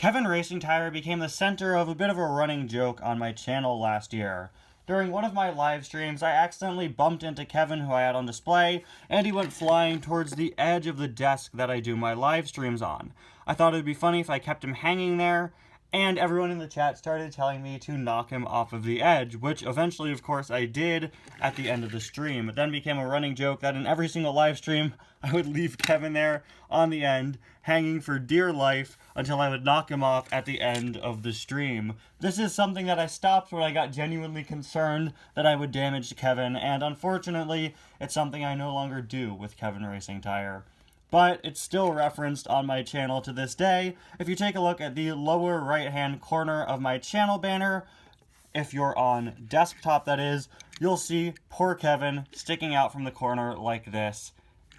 Kevin Racingtire became the center of a bit of a running joke on my channel last year. During one of my live streams, I accidentally bumped into Kevin, who I had on display, and he went flying towards the edge of the desk that I do my live streams on. I thought it would be funny if I kept him hanging there, and everyone in the chat started telling me to knock him off of the edge, which eventually, of course, I did at the end of the stream. It then became a running joke that in every single live stream, I would leave Kevin there on the end, hanging for dear life, until I would knock him off at the end of the stream. This is something that I stopped when I got genuinely concerned that I would damage Kevin, and unfortunately, it's something I no longer do with Kevin Racingtire. But it's still referenced on my channel to this day. If you take a look at the lower right-hand corner of my channel banner, if you're on desktop that is, you'll see poor Kevin sticking out from the corner like this,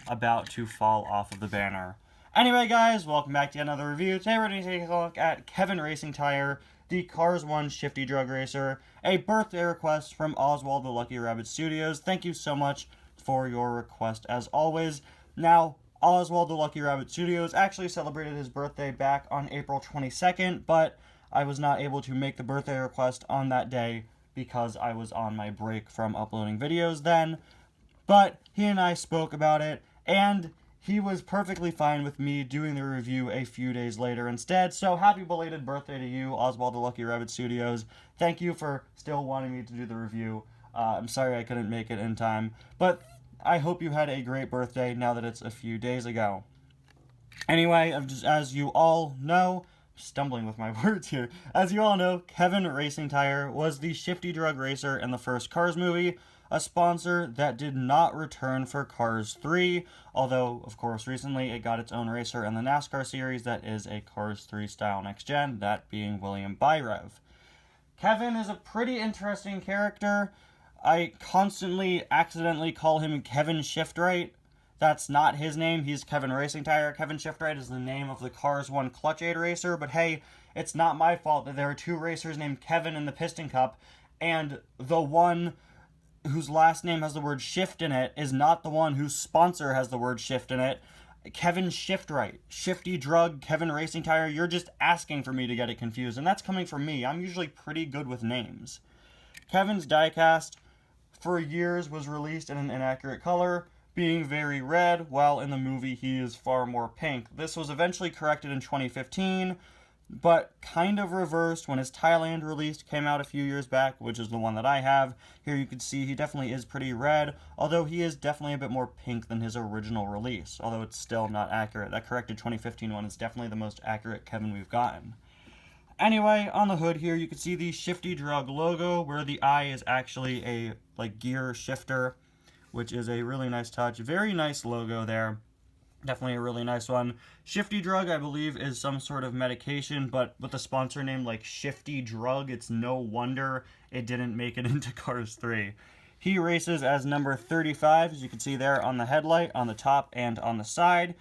about to fall off of the banner. Anyway guys, welcome back to another review. Today we're going to take a look at Kevin Racingtire, the Cars 1 Shifty Drug Racer, a birthday request from Oswald the Lucky Rabbit Studios. Thank you so much for your request as always. Now, Oswald the Lucky Rabbit Studios actually celebrated his birthday back on April 22nd, but I was not able to make the birthday request on that day because I was on my break from uploading videos then. But he and I spoke about it, and he was perfectly fine with me doing the review a few days later instead. So happy belated birthday to you, Oswald the Lucky Rabbit Studios. Thank you for still wanting me to do the review. I'm sorry I couldn't make it in time, but I hope you had a great birthday now that it's a few days ago. Anyway, as you all know, stumbling with my words here. As you all know, Kevin Racingtire was the Shifty Drug Racer in the first Cars movie, a sponsor that did not return for Cars 3, although, of course, recently it got its own racer in the NASCAR series that is a Cars 3 style next gen, that being William Byrev. Kevin is a pretty interesting character. I constantly accidentally call him Kevin Shiftright. That's not his name. He's Kevin Racingtire. Kevin Shiftright is the name of the Cars 1 Clutch Aid racer, but hey, it's not my fault that there are two racers named Kevin in the Piston Cup, and the one whose last name has the word shift in it is not the one whose sponsor has the word shift in it. Kevin Shiftright. Shifty Drug, Kevin Racingtire, you're just asking for me to get it confused, and that's coming from me. I'm usually pretty good with names. Kevin's diecast for years was released in an inaccurate color, being very red, while in the movie he is far more pink. This was eventually corrected in 2015, but kind of reversed when his Thailand release came out a few years back, which is the one that I have. Here you can see he definitely is pretty red, although he is definitely a bit more pink than his original release, although it's still not accurate. That corrected 2015 one is definitely the most accurate Kevin we've gotten. Anyway, on the hood here, you can see the Shifty Drug logo, where the eye is actually a gear shifter, which is a really nice touch. Very nice logo there. Definitely a really nice one. Shifty Drug, I believe, is some sort of medication, but with a sponsor name like Shifty Drug, it's no wonder it didn't make it into Cars 3. He races as number 35, as you can see there on the headlight, on the top, and on the side.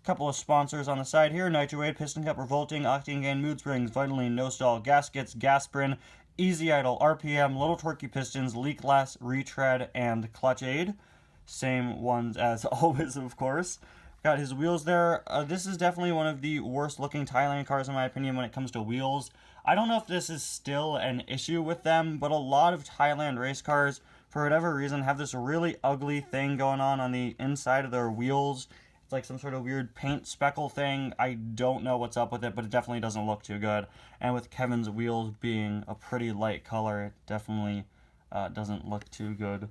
Couple of sponsors on the side here: Nitro Aid, Piston Cup, Revolting, Octane Gain, Mood Springs, Vitaline, No Stall, Gaskets, Gasprin, Easy Idle, RPM, Little Torquey Pistons, Leak Less, Retread, and Clutch Aid. Same ones as always, of course. Got his wheels there. This is definitely one of the worst looking Thailand cars in my opinion when it comes to wheels. I don't know if this is still an issue with them, but a lot of Thailand race cars, for whatever reason, have this really ugly thing going on the inside of their wheels. It's like some sort of weird paint speckle thing. I don't know what's up with it, but it definitely doesn't look too good. And with Kevin's wheels being a pretty light color, it definitely doesn't look too good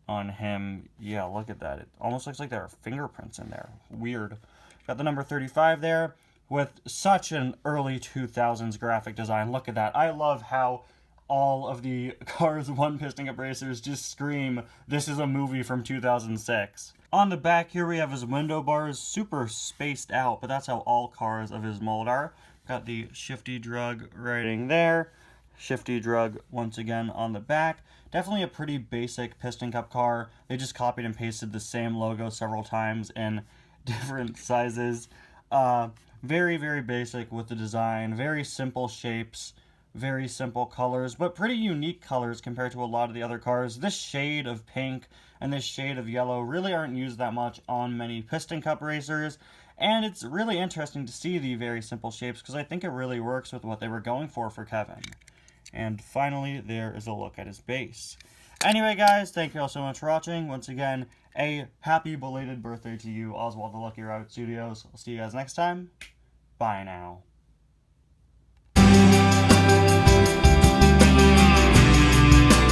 on him. Yeah, look at that. It almost looks like there are fingerprints in there. Weird. Got the number 35 there with such an early 2000s graphic design. Look at that. I love how all of the Cars 1 Piston Cup racers just scream, this is a movie from 2006. On the back here we have his window bars, super spaced out, but that's how all cars of his mold are. Got the Shifty Drug writing there. Shifty Drug once again on the back. Definitely a pretty basic Piston Cup car. They just copied and pasted the same logo several times in different sizes. Very, very basic with the design. Very simple shapes. very simple colors, but pretty unique colors compared to a lot of the other cars. This shade of pink and this shade of yellow really aren't used that much on many Piston Cup racers, and it's really interesting to see the very simple shapes because I think it really works with what they were going for Kevin. And finally, there is a look at his base. Anyway, guys, thank you all so much for watching. Once again, a happy belated birthday to you, Oswald the Lucky Rabbit Studios. I'll see you guys next time. Bye now.